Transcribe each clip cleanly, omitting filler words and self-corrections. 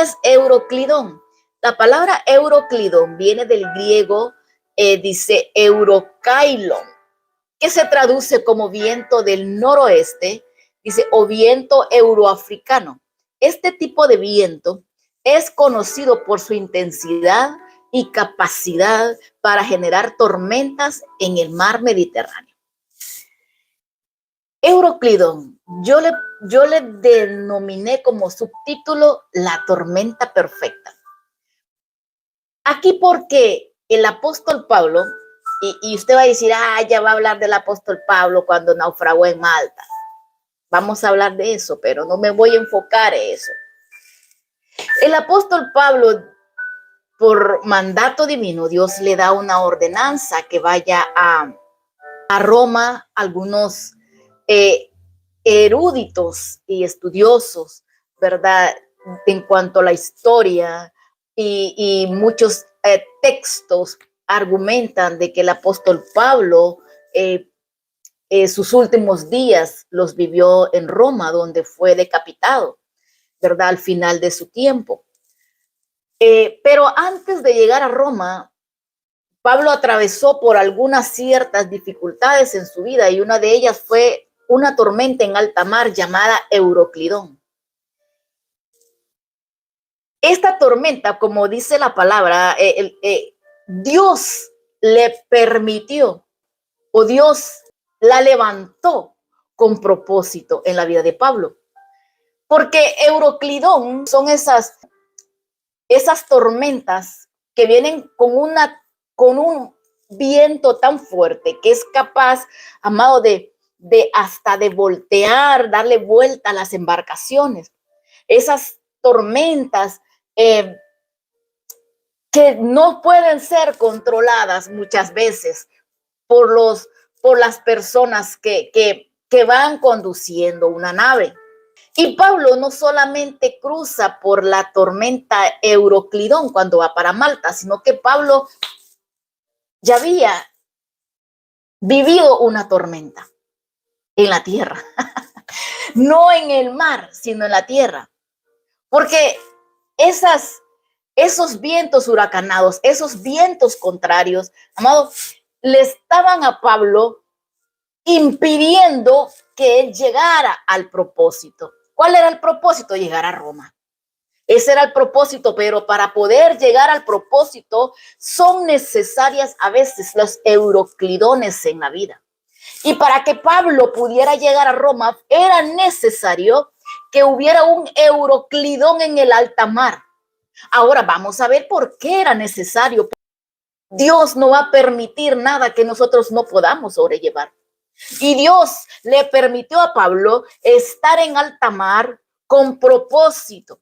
es Euroclidón? La palabra Euroclidón viene del griego, dice Eurokailon, que se traduce como viento del noroeste, dice, o viento euroafricano. Este tipo de viento es conocido por su intensidad y capacidad para generar tormentas en el mar Mediterráneo. Euroclidón, yo le denominé como subtítulo la tormenta perfecta. Aquí porque el apóstol Pablo, y usted va a decir, ya va a hablar del apóstol Pablo cuando naufragó en Malta. Vamos a hablar de eso, pero no me voy a enfocar en eso. El apóstol Pablo, por mandato divino, Dios le da una ordenanza que vaya a Roma. Algunos eruditos y estudiosos, ¿verdad?, en cuanto a la historia y muchos textos argumentan de que el apóstol Pablo sus últimos días los vivió en Roma, donde fue decapitado, ¿verdad?, al final de su tiempo. Pero antes de llegar a Roma, Pablo atravesó por algunas ciertas dificultades en su vida, y una de ellas fue una tormenta en alta mar llamada Euroclidón. Esta tormenta, como dice la palabra, Dios le permitió, o Dios la levantó con propósito en la vida de Pablo. Porque Euroclidón son esas tormentas que vienen con un viento tan fuerte que es capaz, amado, de hasta de voltear, darle vuelta a las embarcaciones. Esas tormentas que no pueden ser controladas muchas veces por las personas que van conduciendo una nave. Y Pablo no solamente cruza por la tormenta Euroclidón cuando va para Malta, sino que Pablo ya había vivido una tormenta en la tierra. No en el mar, sino en la tierra. Porque esos vientos huracanados, esos vientos contrarios, amado, le estaban a Pablo impidiendo que él llegara al propósito. ¿Cuál era el propósito? Llegar a Roma. Ese era el propósito, pero para poder llegar al propósito son necesarias a veces los euroclidones en la vida. Y para que Pablo pudiera llegar a Roma, era necesario que hubiera un euroclidón en el alta mar. Ahora vamos a ver por qué era necesario. Dios no va a permitir nada que nosotros no podamos sobrellevar. Y Dios le permitió a Pablo estar en alta mar con propósito,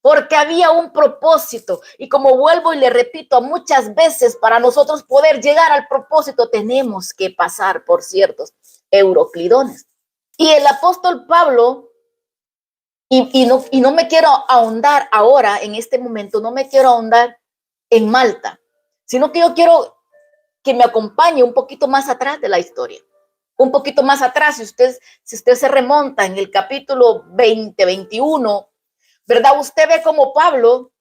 porque había un propósito. Y como vuelvo y le repito muchas veces, para nosotros poder llegar al propósito tenemos que pasar por ciertos euroclidones. Y el apóstol Pablo, y no me quiero ahondar ahora en este momento, no me quiero ahondar en Malta, sino que yo quiero que me acompañe un poquito más atrás de la historia. Un poquito más atrás, si usted se remonta en el capítulo 20, 21, ¿verdad? Usted ve cómo Pablo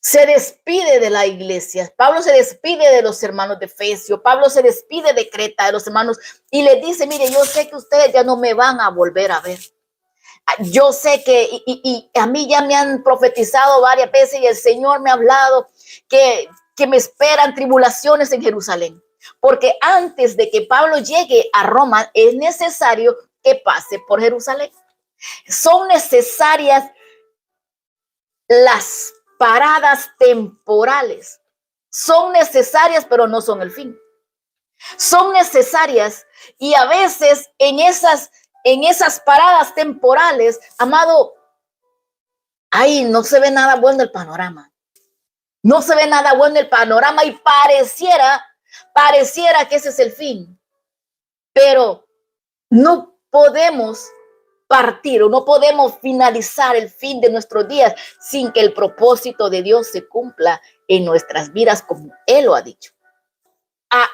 se despide de la iglesia. Pablo se despide de los hermanos de Efesio. Pablo se despide de Creta, de los hermanos, y le dice, mire, yo sé que ustedes ya no me van a volver a ver. Yo sé que, y a mí ya me han profetizado varias veces, y el Señor me ha hablado que me esperan tribulaciones en Jerusalén. Porque antes de que Pablo llegue a Roma, es necesario que pase por Jerusalén. Son necesarias las paradas temporales. Son necesarias, pero no son el fin. Son necesarias, y a veces en esas paradas temporales, amado, ahí no se ve nada bueno el panorama. No se ve nada bueno el panorama, y pareciera que ese es el fin. Pero no podemos partir, o no podemos finalizar el fin de nuestros días sin que el propósito de Dios se cumpla en nuestras vidas como Él lo ha dicho.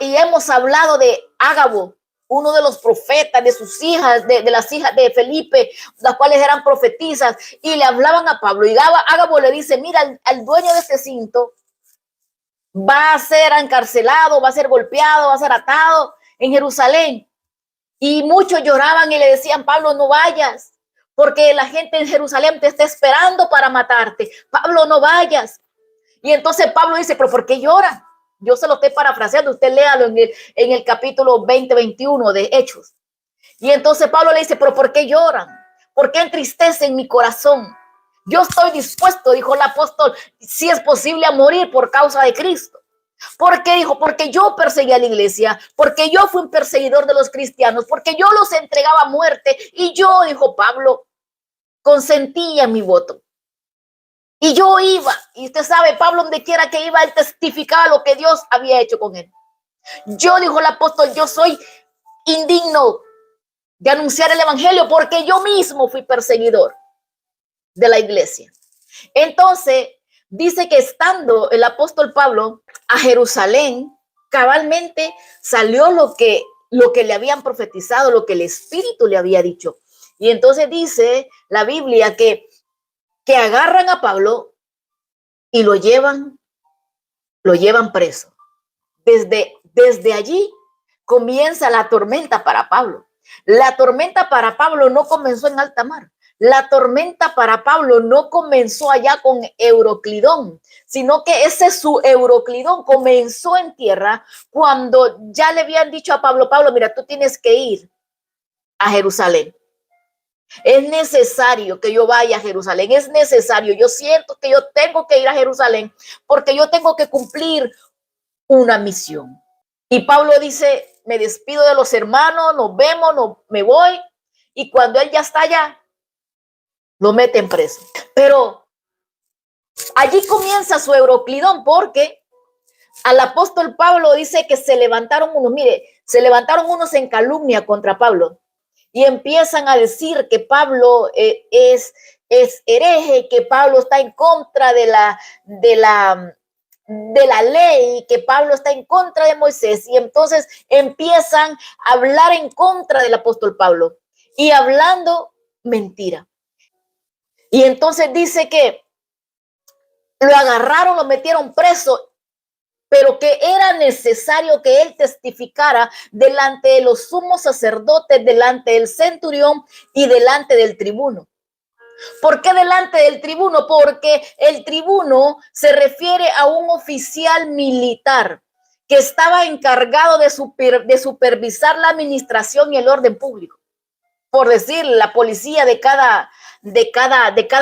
Y hemos hablado de Ágabo, uno de los profetas de sus hijas, de las hijas de Felipe, las cuales eran profetisas, y le hablaban a Pablo. Y Ágabo le dice, mira, al dueño de este cinto va a ser encarcelado, va a ser golpeado, va a ser atado en Jerusalén. Y muchos lloraban y le decían, Pablo, no vayas, porque la gente en Jerusalén te está esperando para matarte. Pablo, no vayas. Y entonces Pablo dice, pero ¿por qué llora? Yo se lo estoy parafraseando, usted léalo en el capítulo 20-21 de Hechos. Y entonces Pablo le dice, pero ¿por qué lloran? ¿Por qué entristecen mi corazón? Yo estoy dispuesto, dijo el apóstol, si es posible, a morir por causa de Cristo. ¿Por qué? Dijo, porque yo perseguí a la iglesia, porque yo fui un perseguidor de los cristianos, porque yo los entregaba a muerte y yo, dijo Pablo, consentía mi voto. Y yo iba, y usted sabe, Pablo, donde quiera que iba, él testificaba lo que Dios había hecho con él. Yo, dijo el apóstol, yo soy indigno de anunciar el evangelio porque yo mismo fui perseguidor de la iglesia. Entonces, dice que estando el apóstol Pablo a Jerusalén, cabalmente salió lo que le habían profetizado, lo que el Espíritu le había dicho. Y entonces dice la Biblia que agarran a Pablo y lo llevan preso. Desde allí comienza la tormenta para Pablo. La tormenta para Pablo no comenzó en alta mar. La tormenta para Pablo no comenzó allá con Euroclidón, sino que ese su Euroclidón comenzó en tierra cuando ya le habían dicho a Pablo, Pablo, mira, tú tienes que ir a Jerusalén. Es necesario que yo vaya a Jerusalén, es necesario. Yo siento que yo tengo que ir a Jerusalén porque yo tengo que cumplir una misión. Y Pablo dice, me despido de los hermanos, nos vemos, me voy. Y cuando él ya está allá, lo meten preso. Pero allí comienza su Euroclidón porque al apóstol Pablo dice que se levantaron unos en calumnia contra Pablo. Y empiezan a decir que Pablo es hereje, que Pablo está en contra de la ley, que Pablo está en contra de Moisés. Y entonces empiezan a hablar en contra del apóstol Pablo y hablando mentira. Y entonces dice que lo agarraron, lo metieron preso, pero que era necesario que él testificara delante de los sumos sacerdotes, delante del centurión y delante del tribuno. ¿Por qué delante del tribuno? Porque el tribuno se refiere a un oficial militar que estaba encargado de supervisar la administración y el orden público. Por decir, la policía de cada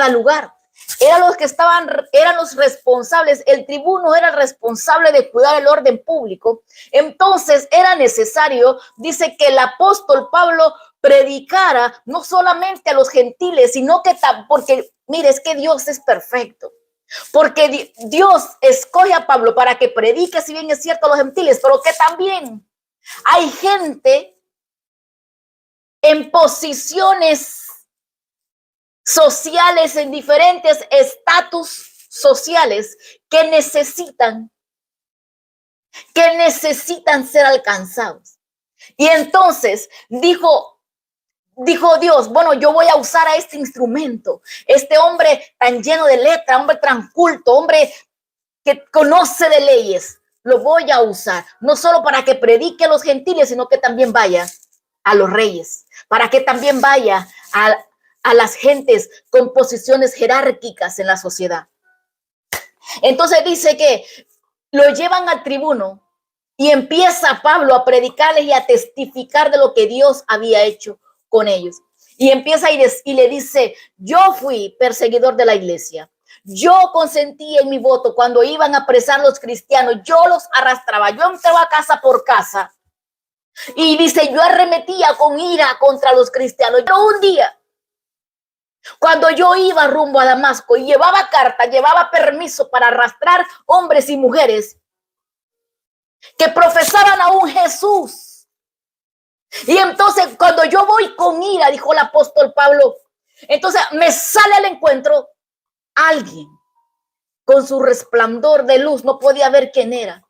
lugar. Eran los responsables. El tribuno era el responsable de cuidar el orden público. Entonces era necesario, dice, que el apóstol Pablo predicara no solamente a los gentiles, sino que porque mire, es que Dios es perfecto. Porque Dios escoge a Pablo para que predique, si bien es cierto, a los gentiles, pero que también hay gente en posiciones sociales, en diferentes estatus sociales que necesitan ser alcanzados. Y entonces dijo Dios, bueno, yo voy a usar a este instrumento, este hombre tan lleno de letra, hombre tan culto, hombre que conoce de leyes, lo voy a usar, no solo para que predique a los gentiles, sino que también vaya a los reyes, para que también vaya a las gentes con posiciones jerárquicas en la sociedad. Entonces dice que lo llevan al tribuno y empieza Pablo a predicarles y a testificar de lo que Dios había hecho con ellos. Y empieza y le dice, yo fui perseguidor de la iglesia. Yo consentí en mi voto cuando iban a apresar a los cristianos. Yo los arrastraba. Yo entraba casa por casa. Y dice, yo arremetía con ira contra los cristianos. Pero un día, cuando yo iba rumbo a Damasco y llevaba carta, llevaba permiso para arrastrar hombres y mujeres que profesaban a un Jesús. Y entonces cuando yo voy con ira, dijo el apóstol Pablo, entonces me sale al encuentro alguien con su resplandor de luz. No podía ver quién era.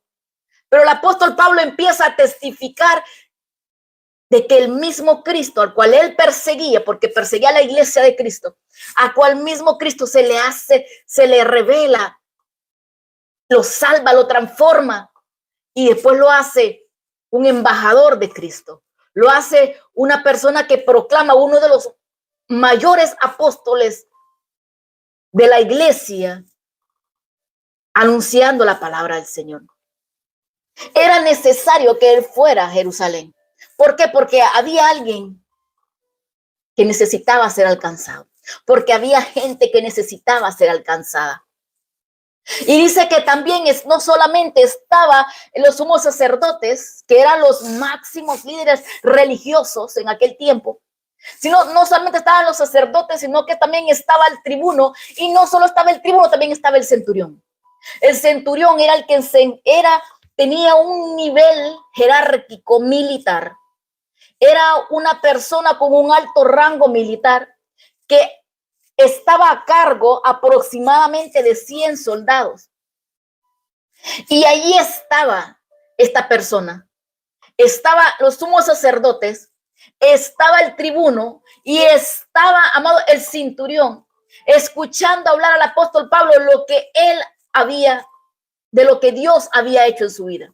Pero el apóstol Pablo empieza a testificar de que el mismo Cristo, al cual él perseguía, porque perseguía a la iglesia de Cristo, a cual mismo Cristo se le revela, lo salva, lo transforma y después lo hace un embajador de Cristo. Lo hace una persona que proclama, uno de los mayores apóstoles de la iglesia, anunciando la palabra del Señor. Era necesario que él fuera a Jerusalén. ¿Por qué? Porque había alguien que necesitaba ser alcanzado. Porque había gente que necesitaba ser alcanzada. Y dice que también no solamente estaban los sumos sacerdotes, que eran los máximos líderes religiosos en aquel tiempo, sino no solamente estaban los sacerdotes, sino que también estaba el tribuno, y no solo estaba el tribuno, también estaba el centurión. El centurión era el que tenía un nivel jerárquico militar. Era una persona con un alto rango militar que estaba a cargo aproximadamente de 100 soldados. Y allí estaba esta persona. Estaba los sumos sacerdotes, estaba el tribuno y estaba, amado, el centurión, escuchando hablar al apóstol Pablo de lo que Dios había hecho en su vida.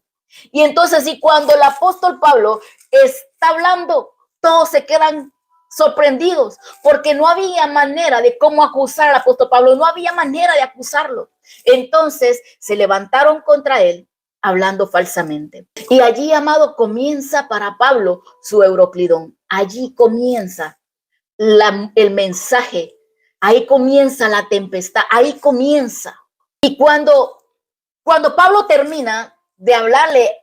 Y entonces, y cuando el apóstol Pablo está hablando, todos se quedan sorprendidos, porque no había manera de cómo acusar al apóstol Pablo, no había manera de acusarlo. Entonces se levantaron contra él, hablando falsamente. Y allí, amado, comienza para Pablo su Euroclidón. Allí comienza el mensaje, ahí comienza la tempestad, ahí comienza. Y cuando Pablo termina de hablarle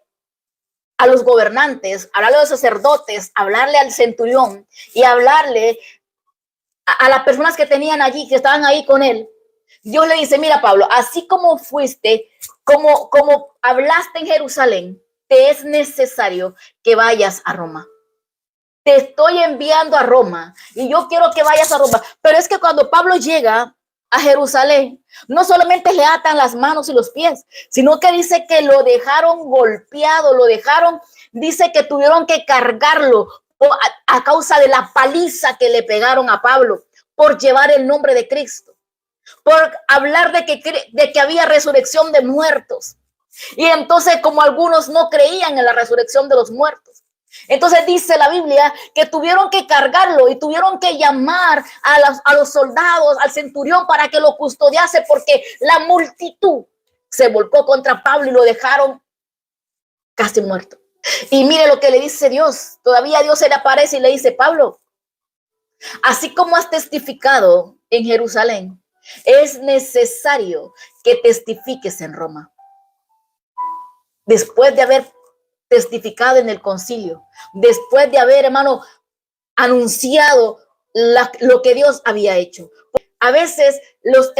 a los gobernantes, hablarle a los sacerdotes, hablarle al centurión y hablarle a las personas que tenían allí, que estaban ahí con él, Dios le dice: mira, Pablo, así como fuiste, como hablaste en Jerusalén, te es necesario que vayas a Roma. Te estoy enviando a Roma y yo quiero que vayas a Roma. Pero es que cuando Pablo llega a Jerusalén, no solamente le atan las manos y los pies, sino que dice que lo dejaron golpeado, dice que tuvieron que cargarlo a causa de la paliza que le pegaron a Pablo por llevar el nombre de Cristo, por hablar de que había resurrección de muertos. Y entonces, como algunos no creían en la resurrección de los muertos, entonces dice la Biblia que tuvieron que cargarlo y tuvieron que llamar a los soldados, al centurión, para que lo custodiase, porque la multitud se volcó contra Pablo y lo dejaron casi muerto. Y mire lo que le dice Dios. Todavía Dios se le aparece y le dice: Pablo, así como has testificado en Jerusalén, es necesario que testifiques en Roma. Después de haber testificado en el concilio, después de haber, hermano, anunciado lo que Dios había hecho. A veces los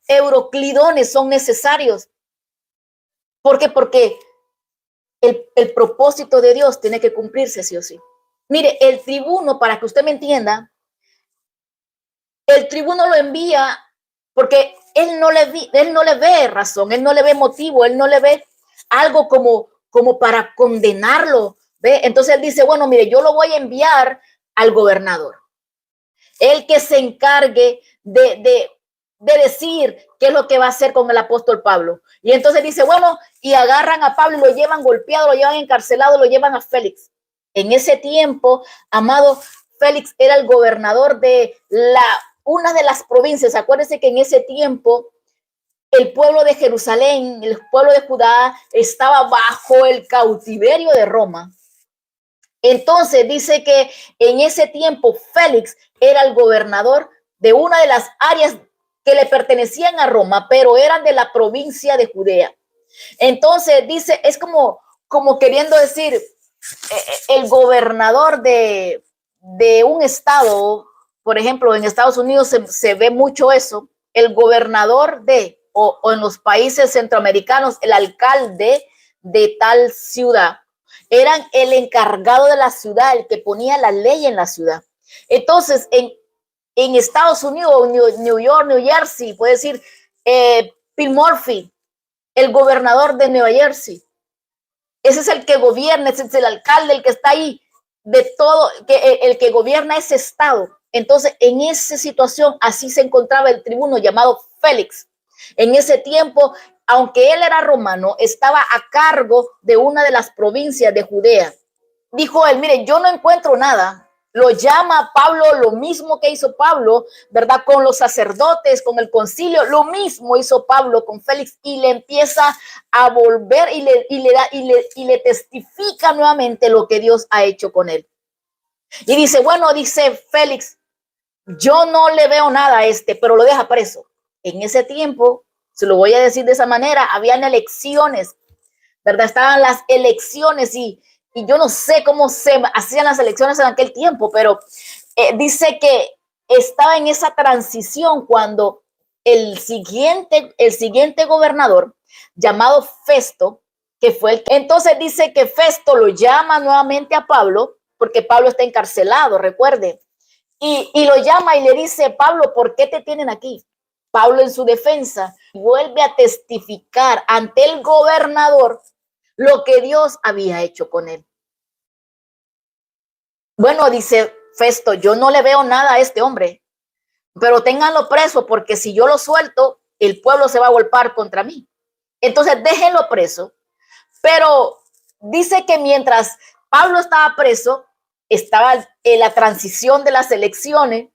euroclidones son necesarios. ¿Por qué? Porque el propósito de Dios tiene que cumplirse sí o sí. Mire, el tribuno, para que usted me entienda, el tribuno lo envía porque él no le ve razón, él no le ve motivo, él no le ve algo como para condenarlo, ¿ve? Entonces él dice: bueno, mire, yo lo voy a enviar al gobernador, el que se encargue de decir qué es lo que va a hacer con el apóstol Pablo. Y entonces dice: bueno, y agarran a Pablo y lo llevan golpeado, lo llevan encarcelado, lo llevan a Félix. En ese tiempo, amado, Félix era el gobernador de una de las provincias. Acuérdense que en ese tiempo el pueblo de Jerusalén, el pueblo de Judá, estaba bajo el cautiverio de Roma. Entonces dice que en ese tiempo Félix era el gobernador de una de las áreas que le pertenecían a Roma, pero eran de la provincia de Judea. Entonces dice, es como queriendo decir, el gobernador de un estado, por ejemplo, en Estados Unidos se ve mucho eso, el gobernador o en los países centroamericanos, el alcalde de tal ciudad, eran el encargado de la ciudad, el que ponía la ley en la ciudad. Entonces, en Estados Unidos, New York, New Jersey, puede decir Phil Murphy, el gobernador de Nueva Jersey. Ese es el que gobierna, ese es el alcalde, el que está ahí. de todo, que el que gobierna ese estado. Entonces, en esa situación, así se encontraba el tribuno llamado Félix. En ese tiempo, aunque él era romano, estaba a cargo de una de las provincias de Judea. Dijo él, mire, yo no encuentro nada. Lo llama Pablo, lo mismo que hizo Pablo, ¿verdad? Con los sacerdotes, con el concilio, lo mismo hizo Pablo con Félix y le empieza a volver y le testifica nuevamente lo que Dios ha hecho con él. Y dice, bueno, dice Félix, yo no le veo nada a pero lo deja preso. En ese tiempo, se lo voy a decir de esa manera, habían elecciones, ¿verdad? Estaban las elecciones y yo no sé cómo se hacían las elecciones en aquel tiempo, pero dice que estaba en esa transición cuando el siguiente gobernador, llamado Festo, que fue entonces dice que Festo lo llama nuevamente a Pablo, porque Pablo está encarcelado, recuerde, y lo llama y le dice, Pablo, ¿por qué te tienen aquí? Pablo en su defensa vuelve a testificar ante el gobernador lo que Dios había hecho con él. Bueno, dice Festo, yo no le veo nada a este hombre, pero ténganlo preso porque si yo lo suelto, el pueblo se va a volcar contra mí. Entonces déjenlo preso. Pero dice que mientras Pablo estaba preso, estaba en la transición de las elecciones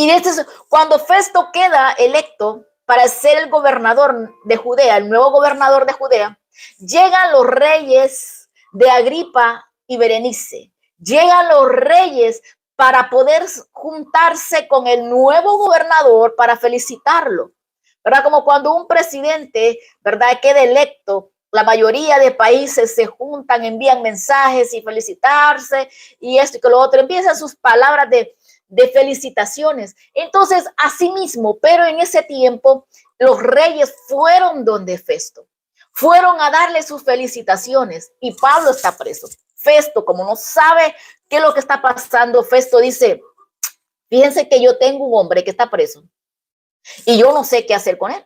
y entonces, cuando Festo queda electo para ser el gobernador de Judea, el nuevo gobernador de Judea, llegan los reyes de Agripa y Berenice. Llegan los reyes para poder juntarse con el nuevo gobernador para felicitarlo. ¿Verdad? Como cuando un presidente, ¿verdad?, queda electo, la mayoría de países se juntan, envían mensajes y felicitarse y esto y que lo otro. Empiezan sus palabras de felicitaciones. Entonces, así mismo, pero en ese tiempo, los reyes fueron donde Festo. Fueron a darle sus felicitaciones y Pablo está preso. Festo, como no sabe qué es lo que está pasando, Festo dice, fíjense que yo tengo un hombre que está preso y yo no sé qué hacer con él.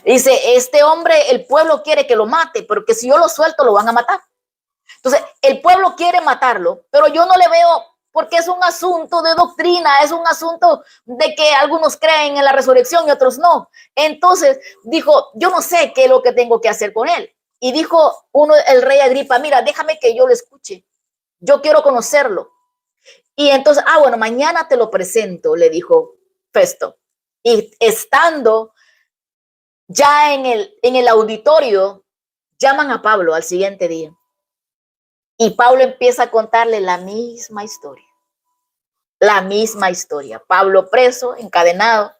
Dice, este hombre, el pueblo quiere que lo mate, porque si yo lo suelto, lo van a matar. Entonces, el pueblo quiere matarlo, pero yo no le veo, porque es un asunto de doctrina, es un asunto de que algunos creen en la resurrección y otros no. Entonces, dijo, yo no sé qué es lo que tengo que hacer con él. Y dijo el rey Agripa, mira, déjame que yo lo escuche. Yo quiero conocerlo. Y entonces, bueno, mañana te lo presento, le dijo Festo. Y estando ya en el auditorio, llaman a Pablo al siguiente día. Y Pablo empieza a contarle la misma historia. La misma historia. Pablo preso, encadenado.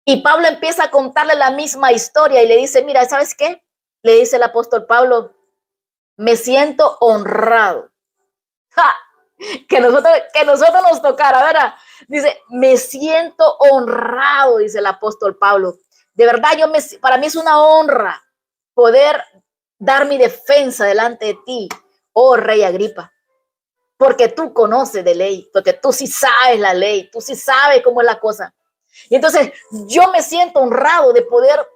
Y Pablo empieza a contarle la misma historia y le dice, mira, ¿sabes qué? Le dice el apóstol Pablo, me siento honrado. ¡Ja! Que nosotros nos tocara, ¿verdad? Dice, me siento honrado, dice el apóstol Pablo. De verdad, para mí es una honra poder dar mi defensa delante de ti, oh rey Agripa, porque tú conoces de ley, porque tú sí sabes la ley, tú sí sabes cómo es la cosa. Y entonces yo me siento honrado de poder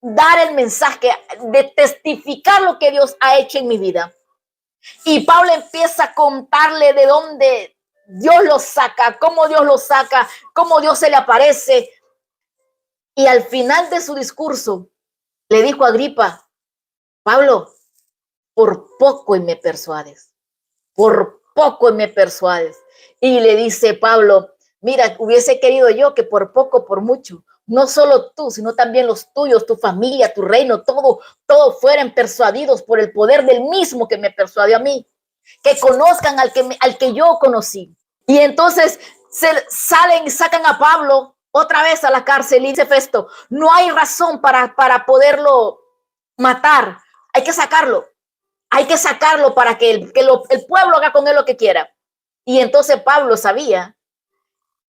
dar el mensaje, de testificar lo que Dios ha hecho en mi vida. Y Pablo empieza a contarle de dónde Dios lo saca, cómo Dios se le aparece. Y al final de su discurso le dijo a Agripa, Pablo, por poco y me persuades, por poco y me persuades. Y le dice Pablo, mira, hubiese querido yo que por poco, por mucho, no solo tú, sino también los tuyos, tu familia, tu reino, todo fueran persuadidos por el poder del mismo que me persuadió a mí, que conozcan al que yo conocí. Y entonces sacan a Pablo otra vez a la cárcel y dice Festo, no hay razón para poderlo matar, hay que sacarlo para que el pueblo haga con él lo que quiera. Y entonces Pablo sabía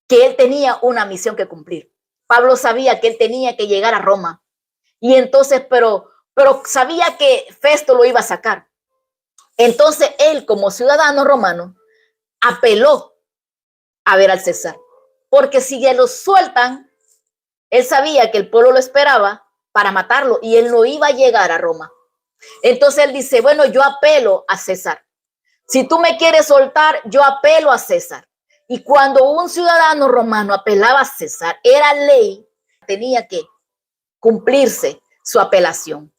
que él tenía una misión que cumplir. Pablo sabía que él tenía que llegar a Roma. Y entonces, pero sabía que Festo lo iba a sacar. Entonces él, como ciudadano romano, apeló a ver al César. Porque si ya lo sueltan, él sabía que el pueblo lo esperaba para matarlo y él no iba a llegar a Roma. Entonces él dice, bueno, yo apelo a César. Si tú me quieres soltar, yo apelo a César. Y cuando un ciudadano romano apelaba a César, era ley, tenía que cumplirse su apelación.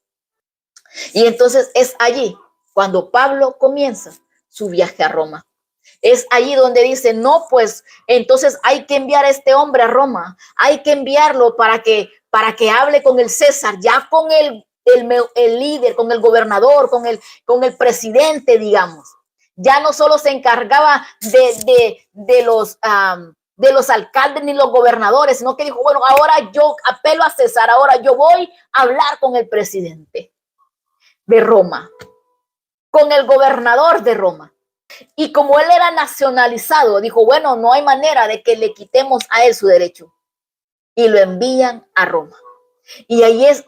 Y entonces es allí cuando Pablo comienza su viaje a Roma. Es allí donde dice, no, pues entonces hay que enviar a este hombre a Roma, hay que enviarlo para que hable con el César, ya con el líder, con el gobernador, con el presidente, digamos. Ya no solo se encargaba de los alcaldes ni los gobernadores, sino que dijo, bueno, ahora yo apelo a César, ahora yo voy a hablar con el presidente de Roma, con el gobernador de Roma. Y como él era nacionalizado, dijo, bueno, no hay manera de que le quitemos a él su derecho. Y lo envían a Roma. Y ahí es,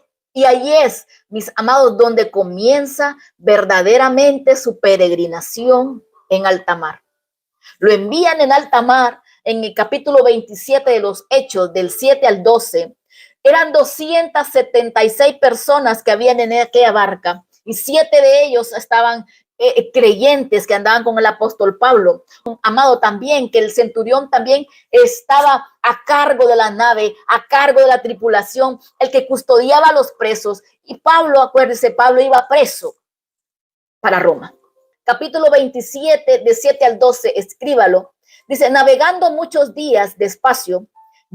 mis amados, donde comienza verdaderamente su peregrinación en alta mar. Lo envían en alta mar en el capítulo 27 de los Hechos, del 7 al 12. Eran 276 personas que habían en aquella barca y 7 de ellos estaban creyentes que andaban con el apóstol Pablo. Amado, también que el centurión también estaba a cargo de la nave, a cargo de la tripulación, el que custodiaba a los presos. Y Pablo, acuérdese, Pablo iba preso para Roma. Capítulo 27, de 7 al 12, escríbalo. Dice, navegando muchos días despacio,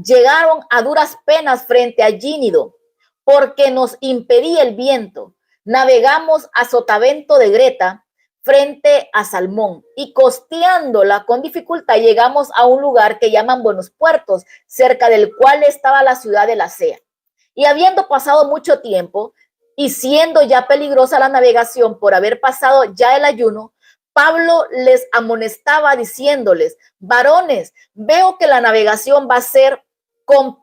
llegaron a duras penas frente a Gínido, porque nos impedía el viento. Navegamos a Sotavento de Greta, frente a Salmón, y costeándola con dificultad llegamos a un lugar que llaman Buenos Puertos, cerca del cual estaba la ciudad de Lasea. Y habiendo pasado mucho tiempo, y siendo ya peligrosa la navegación por haber pasado ya el ayuno, Pablo les amonestaba diciéndoles, varones, veo que la navegación va a ser con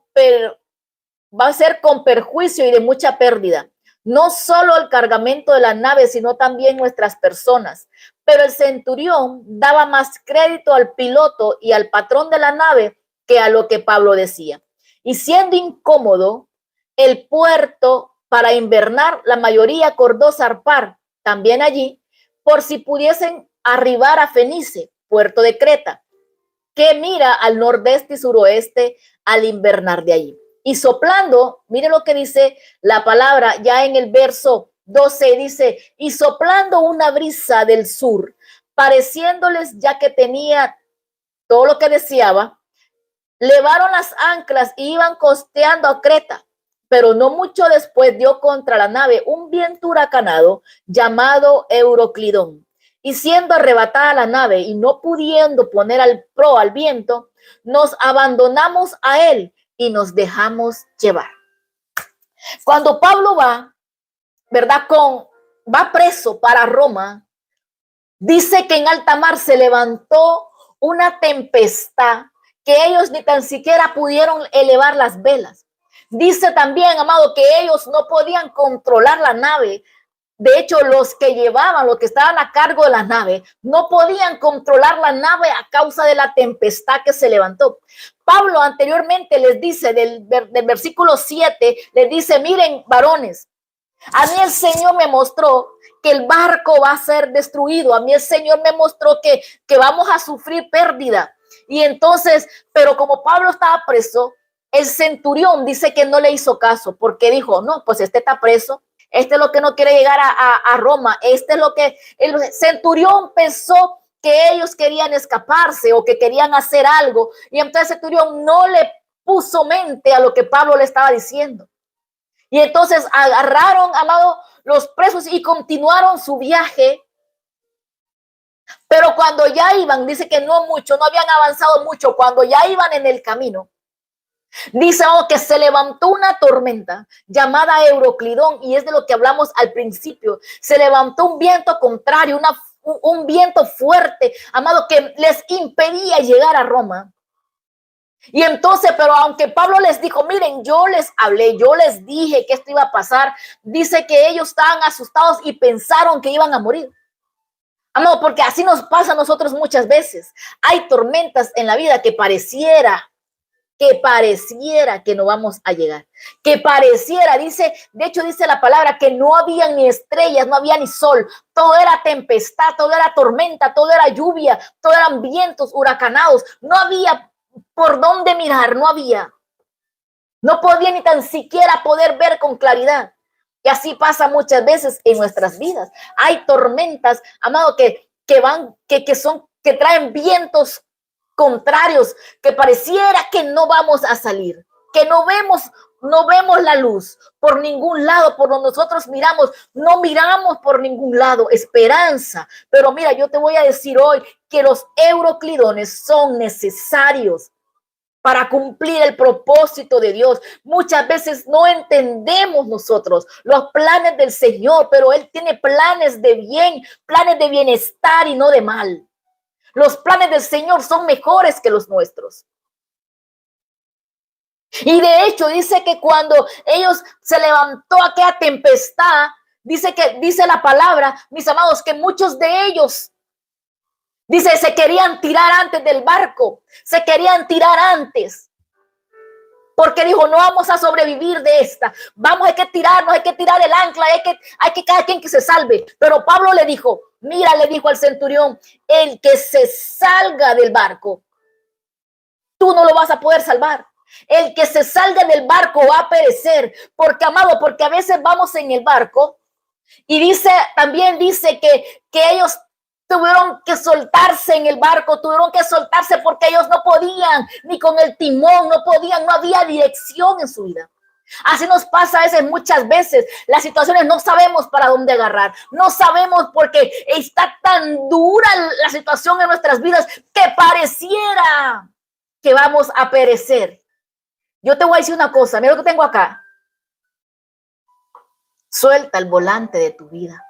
perjuicio y de mucha pérdida. No solo el cargamento de la nave, sino también nuestras personas. Pero el centurión daba más crédito al piloto y al patrón de la nave que a lo que Pablo decía. Y siendo incómodo el puerto para invernar, la mayoría acordó zarpar también allí, por si pudiesen arribar a Fenice, puerto de Creta, que mira al nordeste y suroeste al invernar de allí. Y soplando, mire lo que dice la palabra ya en el verso 12, dice, y soplando una brisa del sur, pareciéndoles ya que tenía todo lo que deseaba, levaron las anclas y iban costeando a Creta. Pero no mucho después dio contra la nave un viento huracanado llamado Euroclidón. Y siendo arrebatada la nave y no pudiendo poner al pro al viento, nos abandonamos a él y nos dejamos llevar. Cuando Pablo va, ¿verdad? Va preso para Roma, dice que en alta mar se levantó una tempestad que ellos ni tan siquiera pudieron elevar las velas. Dice también, amado, que ellos no podían controlar la nave. De hecho, los que estaban a cargo de la nave, no podían controlar la nave a causa de la tempestad que se levantó. Pablo anteriormente les dice, del versículo 7, les dice, miren, varones, a mí el Señor me mostró que el barco va a ser destruido. A mí el Señor me mostró que vamos a sufrir pérdida. Y entonces, pero como Pablo estaba preso, el centurión dice que no le hizo caso porque dijo, no, pues este está preso. Este es lo que no quiere llegar a Roma. Este es lo que el centurión pensó que ellos querían escaparse o que querían hacer algo. Y entonces el centurión no le puso mente a lo que Pablo le estaba diciendo. Y entonces agarraron, amado, los presos y continuaron su viaje. Pero cuando ya iban, dice que no habían avanzado mucho. Cuando ya iban en el camino, dice que se levantó una tormenta llamada Euroclidón, y es de lo que hablamos al principio. Se levantó un viento contrario, un viento fuerte, amado, que les impedía llegar a Roma. Y entonces, pero aunque Pablo les dijo, miren, yo les hablé, yo les dije que esto iba a pasar, dice que ellos estaban asustados y pensaron que iban a morir. Amado, porque así nos pasa a nosotros muchas veces. Hay tormentas en la vida que pareciera que pareciera que no vamos a llegar, que pareciera, dice, de hecho dice la palabra que no había ni estrellas, no había ni sol, todo era tempestad, todo era tormenta, todo era lluvia, todo eran vientos huracanados, no había por dónde mirar, no podía ni tan siquiera poder ver con claridad. Y así pasa muchas veces en nuestras vidas. Hay tormentas, amado, que traen vientos contrarios, que pareciera que no vamos a salir, que no vemos la luz por ningún lado, por donde nosotros miramos, no miramos por ningún lado esperanza. Pero mira, yo te voy a decir hoy que los euroclidones son necesarios para cumplir el propósito de Dios. Muchas veces no entendemos nosotros los planes del Señor, pero Él tiene planes de bien, planes de bienestar y no de mal. Los planes del Señor son mejores que los nuestros. Y de hecho dice que cuando ellos se levantó aquella tempestad, dice la palabra, mis amados, que muchos de ellos dice, se querían tirar antes del barco, se querían tirar antes. Porque dijo, no vamos a sobrevivir de esta. Hay que tirarnos, hay que tirar el ancla, hay que cada quien que se salve. Pero Pablo le dijo, mira, le dijo al centurión, el que se salga del barco, tú no lo vas a poder salvar. El que se salga del barco va a perecer. Porque, amado, porque a veces vamos en el barco y también dice que ellos tuvieron que soltarse en el barco, tuvieron que soltarse porque ellos no podían, ni con el timón, no había dirección en su vida. Así nos pasa a veces, muchas veces, las situaciones no sabemos para dónde agarrar, no sabemos porque está tan dura la situación en nuestras vidas que pareciera que vamos a perecer. Yo te voy a decir una cosa, mira lo que tengo acá. Suelta el volante de tu vida.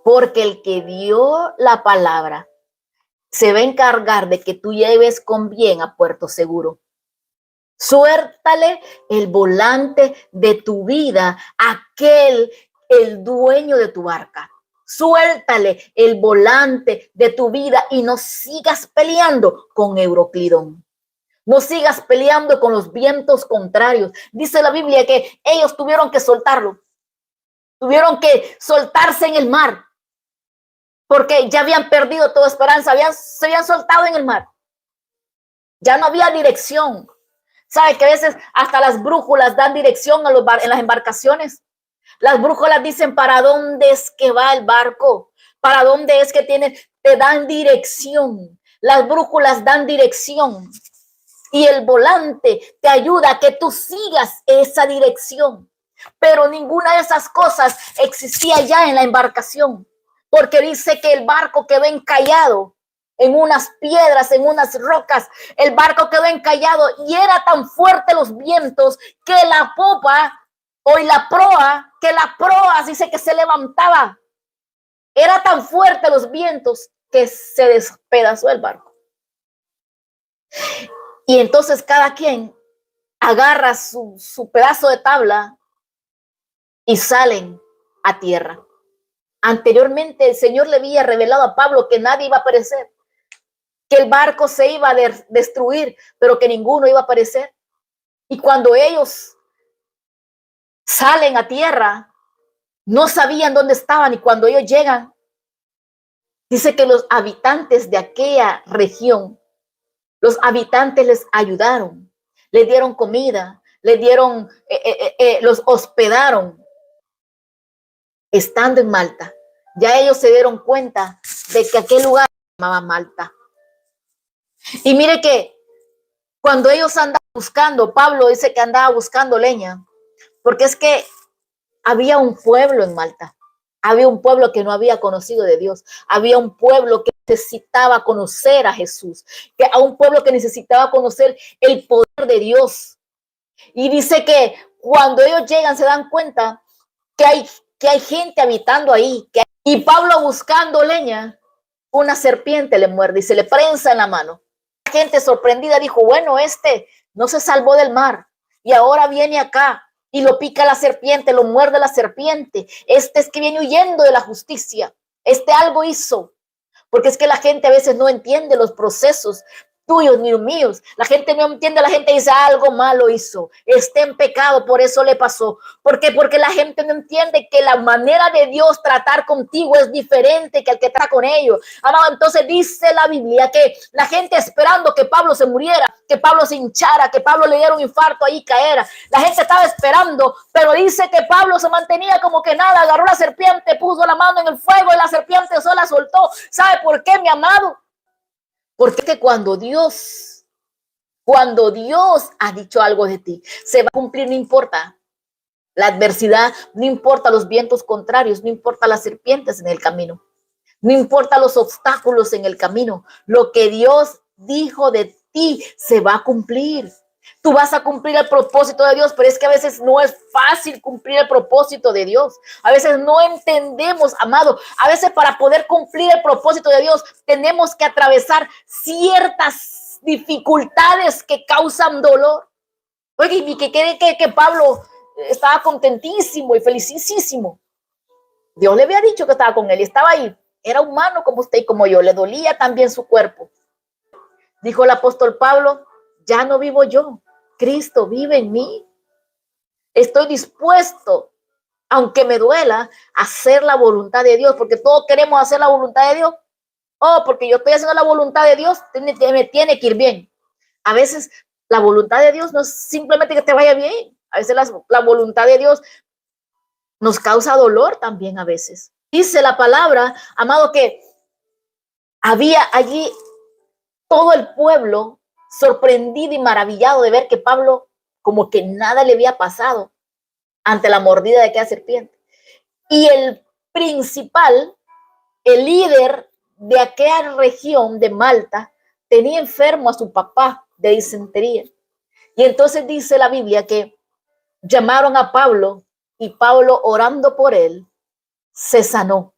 Porque el que dio la palabra se va a encargar de que tú lleves con bien a puerto seguro. Suéltale el volante de tu vida a el dueño de tu barca. Suéltale el volante de tu vida y no sigas peleando con Euroclidón. No sigas peleando con los vientos contrarios. Dice la Biblia que ellos tuvieron que soltarlo. Tuvieron que soltarse en el mar. Porque ya habían perdido toda esperanza, se habían soltado en el mar. Ya no había dirección. ¿Sabe que a veces hasta las brújulas dan dirección en las embarcaciones? Las brújulas dicen para dónde es que va el barco, para dónde es que te dan dirección. Las brújulas dan dirección y el volante te ayuda a que tú sigas esa dirección. Pero ninguna de esas cosas existía ya en la embarcación. Porque dice que el barco quedó encallado en unas piedras, en unas rocas. El barco quedó encallado y era tan fuerte los vientos que la popa que la proa dice que se levantaba. Era tan fuerte los vientos que se despedazó el barco. Y entonces cada quien agarra su pedazo de tabla y salen a tierra. Anteriormente el Señor le había revelado a Pablo que nadie iba a perecer, que el barco se iba a destruir, pero que ninguno iba a perecer. Y cuando ellos salen a tierra, no sabían dónde estaban, y cuando ellos llegan, dice que los habitantes de aquella región, los habitantes les ayudaron, les dieron comida, los hospedaron. Estando en Malta, ya ellos se dieron cuenta de que aquel lugar se llamaba Malta. Y mire que cuando ellos andaban buscando, Pablo dice que andaba buscando leña, porque es que había un pueblo en Malta, había un pueblo que no había conocido de Dios, había un pueblo que necesitaba conocer a Jesús, a un pueblo que necesitaba conocer el poder de Dios. Y dice que cuando ellos llegan se dan cuenta que hay gente habitando ahí. Y Pablo buscando leña, una serpiente le muerde y se le prensa en la mano. La gente sorprendida dijo, bueno, este no se salvó del mar y ahora viene acá y lo pica la serpiente, lo muerde la serpiente. Este es que viene huyendo de la justicia. Algo hizo. Porque es que la gente a veces no entiende los procesos tuyos ni los míos. La gente no entiende, la gente dice algo malo hizo, está en pecado, por eso le pasó. ¿Por qué? Porque la gente no entiende que la manera de Dios tratar contigo es diferente que el que trata con ellos. Amado, entonces dice la Biblia que la gente esperando que Pablo se muriera, que Pablo se hinchara, que Pablo le diera un infarto ahí caera. La gente estaba esperando, pero dice que Pablo se mantenía como que nada, agarró la serpiente, puso la mano en el fuego y la serpiente sola soltó. ¿Sabe por qué, mi amado? Porque cuando Dios ha dicho algo de ti, se va a cumplir, no importa la adversidad, no importa los vientos contrarios, no importa las serpientes en el camino, no importa los obstáculos en el camino. Lo que Dios dijo de ti se va a cumplir. Tú vas a cumplir el propósito de Dios, pero es que a veces no es fácil cumplir el propósito de Dios. A veces no entendemos, amado. A veces para poder cumplir el propósito de Dios tenemos que atravesar ciertas dificultades que causan dolor. Oye, y que Pablo estaba contentísimo y felicísimo. Dios le había dicho que estaba con él y estaba ahí. Era humano como usted y como yo. Le dolía también su cuerpo. Dijo el apóstol Pablo: ya no vivo yo, Cristo vive en mí. Estoy dispuesto, aunque me duela, a hacer la voluntad de Dios, porque todos queremos hacer la voluntad de Dios. Oh, porque yo estoy haciendo la voluntad de Dios, me tiene que ir bien. A veces la voluntad de Dios no es simplemente que te vaya bien. A veces la voluntad de Dios nos causa dolor también a veces. Dice la palabra, amado, que había allí todo el pueblo sorprendido y maravillado de ver que Pablo como que nada le había pasado ante la mordida de aquella serpiente. Y el principal, el líder de aquella región de Malta, tenía enfermo a su papá de disentería. Y entonces dice la Biblia que llamaron a Pablo y Pablo, orando por él, se sanó.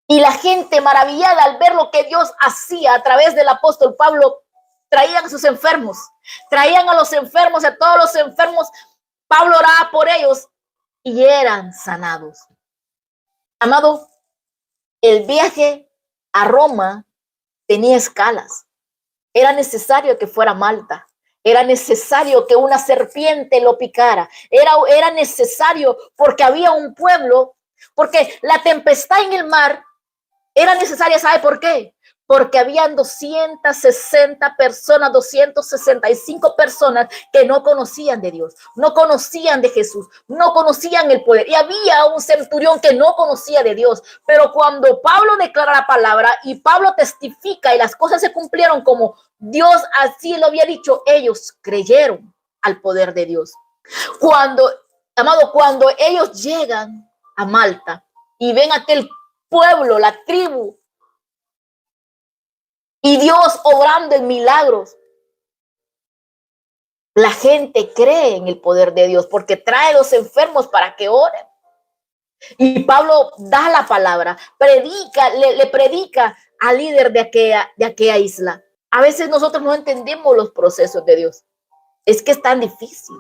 Y la gente maravillada al ver lo que Dios hacía a través del apóstol Pablo, traían a sus enfermos, traían a los enfermos, a todos los enfermos. Pablo oraba por ellos y eran sanados. Amado, el viaje a Roma tenía escalas. Era necesario que fuera a Malta. Era necesario que una serpiente lo picara. Era necesario porque había un pueblo, porque la tempestad en el mar era necesaria. ¿Sabe por qué? Porque habían 260 personas, 265 personas que no conocían de Dios, no conocían de Jesús, no conocían el poder. Y había un centurión que no conocía de Dios. Pero cuando Pablo declara la palabra y Pablo testifica y las cosas se cumplieron como Dios así lo había dicho, ellos creyeron al poder de Dios. Cuando ellos llegan a Malta y ven aquel pueblo, la tribu, y Dios obrando en milagros, la gente cree en el poder de Dios porque trae a los enfermos para que oren. Y Pablo da la palabra, le predica al líder de aquella isla. A veces nosotros no entendemos los procesos de Dios. Es que es tan difícil.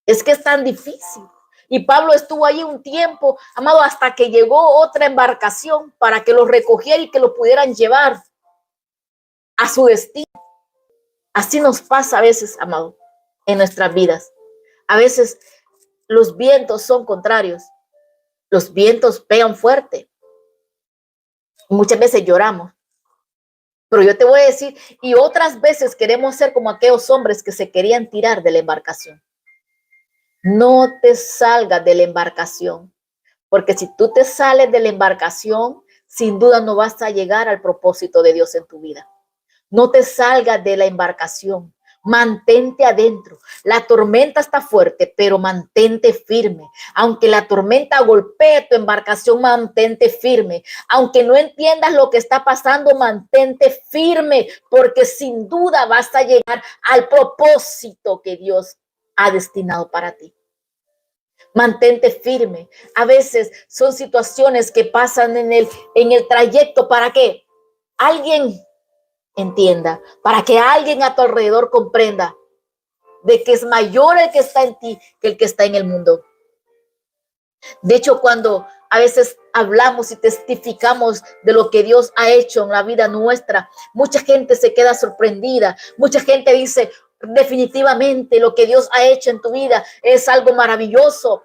Es que es tan difícil. Y Pablo estuvo allí un tiempo, amado, hasta que llegó otra embarcación para que los recogiera y que lo pudieran llevar a su destino. Así nos pasa a veces, amado, en nuestras vidas. A veces los vientos son contrarios. Los vientos pegan fuerte. Muchas veces lloramos. Pero yo te voy a decir, y otras veces queremos ser como aquellos hombres que se querían tirar de la embarcación. No te salgas de la embarcación, porque si tú te sales de la embarcación, sin duda no vas a llegar al propósito de Dios en tu vida. No te salgas de la embarcación, mantente adentro. La tormenta está fuerte, pero mantente firme. Aunque la tormenta golpee tu embarcación, mantente firme. Aunque no entiendas lo que está pasando, mantente firme, porque sin duda vas a llegar al propósito que Dios ha destinado para ti. Mantente firme. A veces son situaciones que pasan en el trayecto para que alguien entienda, para que alguien a tu alrededor comprenda de que es mayor el que está en ti que el que está en el mundo. De hecho, cuando a veces hablamos y testificamos de lo que Dios ha hecho en la vida nuestra. Mucha gente se queda sorprendida. Mucha gente dice, definitivamente lo que Dios ha hecho en tu vida es algo maravilloso.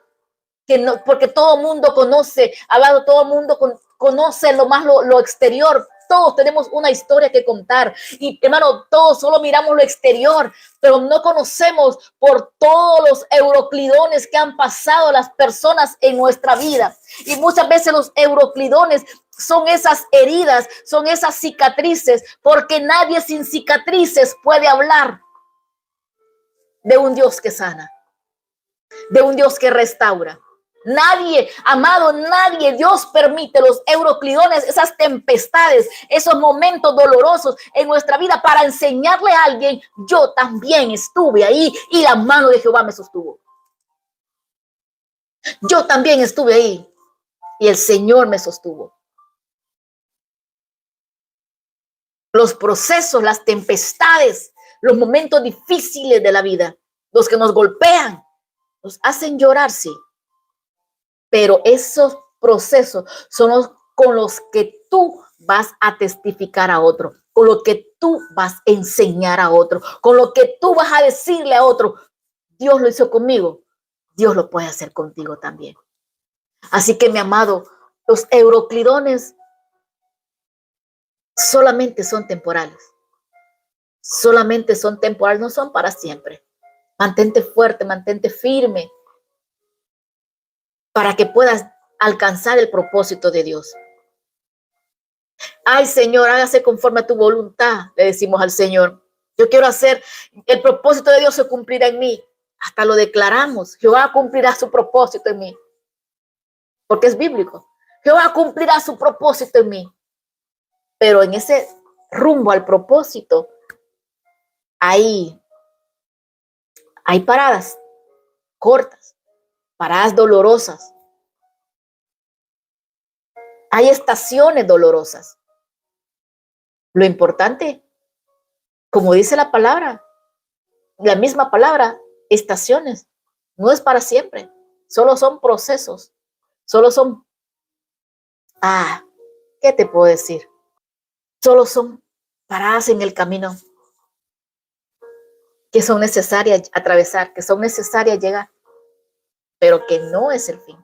Que no, porque todo el mundo conoce, hablado, todo el mundo conoce lo exterior. Todos tenemos una historia que contar y hermano, todos solo miramos lo exterior, pero no conocemos por todos los euroclidones que han pasado las personas en nuestra vida. Y muchas veces los euroclidones son esas heridas, son esas cicatrices, porque nadie sin cicatrices puede hablar de un Dios que sana, de un Dios que restaura. Nadie, amado, nadie. Dios permite los euroclidones, esas tempestades, esos momentos dolorosos en nuestra vida para enseñarle a alguien, yo también estuve ahí y la mano de Jehová me sostuvo. Yo también estuve ahí y el Señor me sostuvo. Los procesos, las tempestades, los momentos difíciles de la vida, los que nos golpean, nos hacen llorar, sí. Pero esos procesos son los con los que tú vas a testificar a otro, con lo que tú vas a enseñar a otro, con lo que tú vas a decirle a otro. Dios lo hizo conmigo, Dios lo puede hacer contigo también. Así que, mi amado, los euroclidones solamente son temporales. Solamente son temporales, no son para siempre. Mantente fuerte, mantente firme para que puedas alcanzar el propósito de Dios. Ay, Señor, hágase conforme a tu voluntad, le decimos al Señor. Yo quiero hacer, el propósito de Dios se cumplirá en mí. Hasta lo declaramos. Jehová cumplirá su propósito en mí. Porque es bíblico. Jehová cumplirá su propósito en mí. Pero en ese rumbo al propósito, hay paradas cortas, paradas dolorosas. Hay estaciones dolorosas. Lo importante, como dice la palabra, la misma palabra, estaciones, no es para siempre, solo son procesos, solo son, ¿qué te puedo decir? Solo son paradas en el camino que son necesarias atravesar, que son necesarias llegar, pero que no es el fin,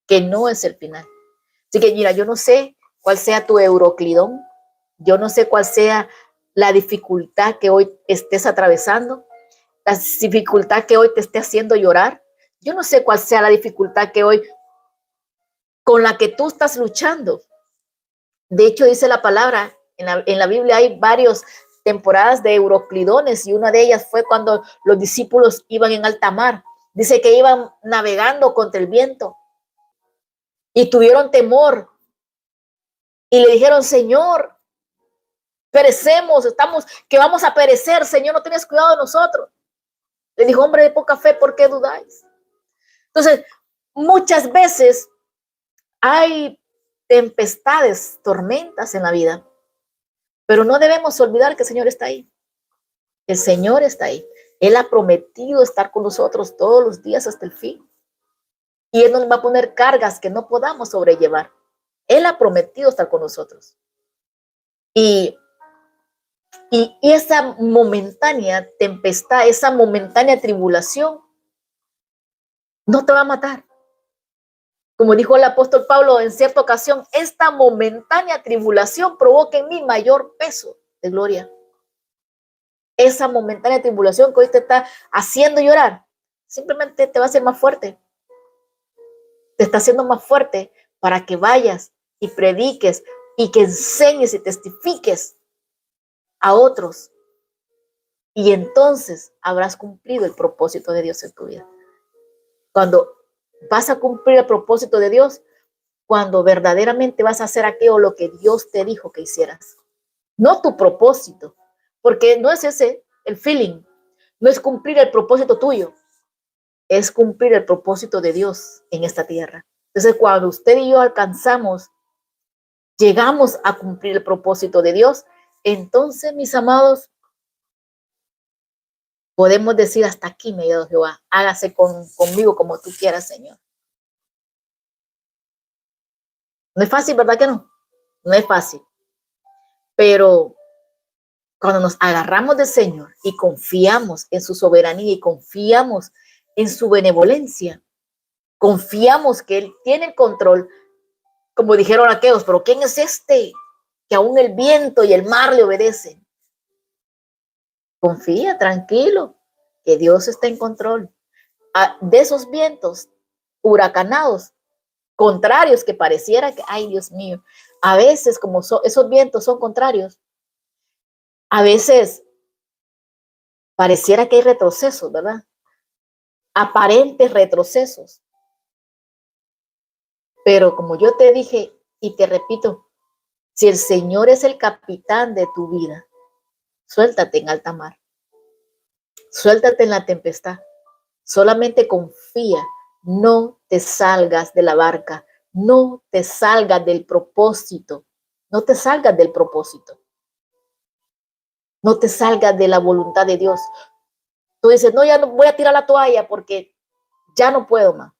que no es el final. Así que mira, yo no sé cuál sea tu euroclidón, yo no sé cuál sea la dificultad que hoy estés atravesando, la dificultad que hoy te esté haciendo llorar. Yo no sé cuál sea la dificultad que hoy con la que tú estás luchando. De hecho, dice la palabra, en la Biblia hay varias temporadas de euroclidones y una de ellas fue cuando los discípulos iban en alta mar. Dice que iban navegando contra el viento y tuvieron temor y le dijeron, Señor, perecemos, que vamos a perecer, Señor, no tienes cuidado de nosotros. Le dijo, hombre de poca fe, ¿por qué dudáis? Entonces, muchas veces hay tempestades, tormentas en la vida, pero no debemos olvidar que el Señor está ahí. El Señor está ahí. Él ha prometido estar con nosotros todos los días hasta el fin. Y Él nos va a poner cargas que no podamos sobrellevar. Él ha prometido estar con nosotros. Y esa momentánea tempestad, esa momentánea tribulación, no te va a matar. Como dijo el apóstol Pablo en cierta ocasión, esta momentánea tribulación provoca en mí mayor peso de gloria. Esa momentánea tribulación que hoy te está haciendo llorar, simplemente te va a hacer más fuerte. Te está haciendo más fuerte para que vayas y prediques y que enseñes y testifiques a otros. Y entonces habrás cumplido el propósito de Dios en tu vida. Cuando vas a cumplir el propósito de Dios, cuando verdaderamente vas a hacer aquello lo que Dios te dijo que hicieras. No tu propósito, porque no es ese el feeling, no es cumplir el propósito tuyo, es cumplir el propósito de Dios en esta tierra. Entonces, cuando usted y yo llegamos a cumplir el propósito de Dios, entonces, mis amados, podemos decir hasta aquí me ha dado Jehová, hágase conmigo como tú quieras, Señor. No es fácil, ¿verdad que no? No es fácil. Pero cuando nos agarramos del Señor y confiamos en su soberanía y confiamos en su benevolencia, confiamos que Él tiene el control, como dijeron aquellos, pero ¿quién es este que aún el viento y el mar le obedecen? Confía, tranquilo, que Dios está en control. De esos vientos huracanados, contrarios, que pareciera que, ay Dios mío, a veces como esos vientos son contrarios, a veces pareciera que hay retrocesos, ¿verdad? Aparentes retrocesos. Pero como yo te dije y te repito, si el Señor es el capitán de tu vida, suéltate en alta mar, suéltate en la tempestad, solamente confía, no te salgas de la barca, no te salgas del propósito, no te salgas del propósito, no te salgas de la voluntad de Dios. Tú dices, no, ya no voy a tirar la toalla porque ya no puedo más.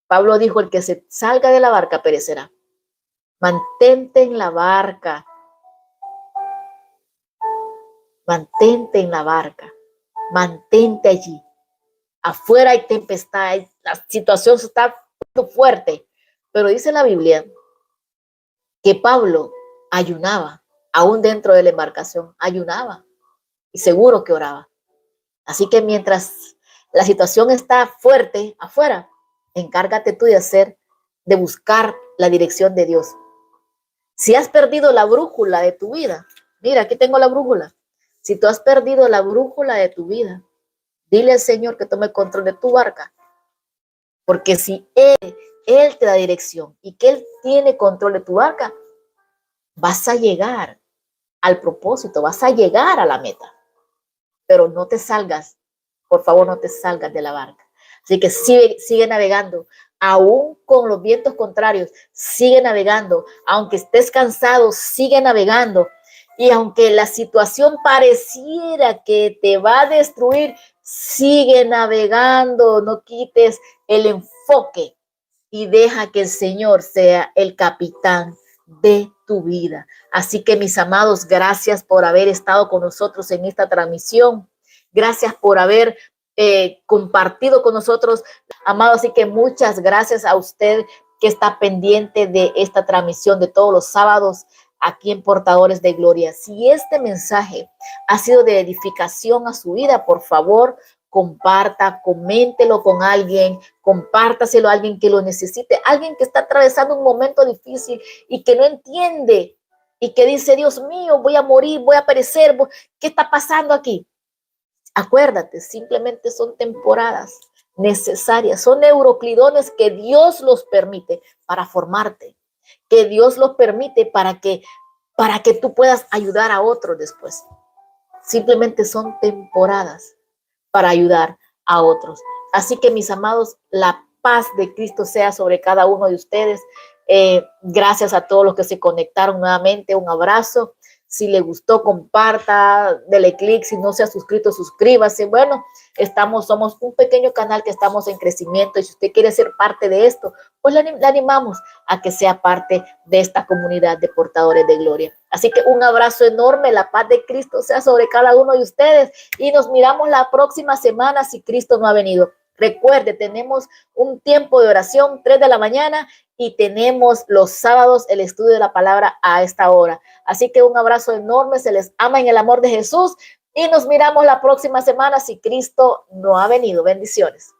Pablo dijo, el que se salga de la barca perecerá. Mantente en la barca. Mantente en la barca. Mantente allí. Afuera hay tempestad, la situación está fuerte. Pero dice la Biblia que Pablo ayunaba, aún dentro de la embarcación, ayunaba y seguro que oraba. Así que mientras la situación está fuerte afuera, encárgate tú de buscar la dirección de Dios. Si has perdido la brújula de tu vida, mira, aquí tengo la brújula. Si tú has perdido la brújula de tu vida, dile al Señor que tome control de tu barca. Porque si Él te da dirección y que Él tiene control de tu barca, vas a llegar al propósito, vas a llegar a la meta. Pero no te salgas, por favor, no te salgas de la barca. Así que sigue navegando, aún con los vientos contrarios, sigue navegando. Aunque estés cansado, sigue navegando. Y aunque la situación pareciera que te va a destruir, sigue navegando, no quites el enfoque y deja que el Señor sea el capitán de tu vida. Así que, mis amados, gracias por haber estado con nosotros en esta transmisión. Gracias por haber compartido con nosotros, amados. Así que muchas gracias a usted que está pendiente de esta transmisión de todos los sábados aquí en Portadores de Gloria. Si este mensaje ha sido de edificación a su vida, por favor, comparta, coméntelo con alguien, compártaselo a alguien que lo necesite, alguien que está atravesando un momento difícil y que no entiende y que dice, Dios mío, voy a morir, voy a perecer, ¿qué está pasando aquí? Acuérdate, simplemente son temporadas necesarias, son neuroclidones que Dios los permite para formarte, que Dios los permite para que tú puedas ayudar a otros después. Simplemente son temporadas para ayudar a otros. Así que, mis amados, la paz de Cristo sea sobre cada uno de ustedes. Gracias a todos los que se conectaron nuevamente. Un abrazo. Si le gustó, comparta, dele clic. Si no se ha suscrito, suscríbase. Bueno, somos un pequeño canal que estamos en crecimiento. Y si usted quiere ser parte de esto, pues le animamos a que sea parte de esta comunidad de portadores de gloria. Así que un abrazo enorme. La paz de Cristo sea sobre cada uno de ustedes. Y nos miramos la próxima semana si Cristo no ha venido. Recuerde, tenemos un tiempo de oración, 3 de la mañana, y tenemos los sábados el estudio de la palabra a esta hora. Así que un abrazo enorme, se les ama en el amor de Jesús y nos miramos la próxima semana si Cristo no ha venido. Bendiciones.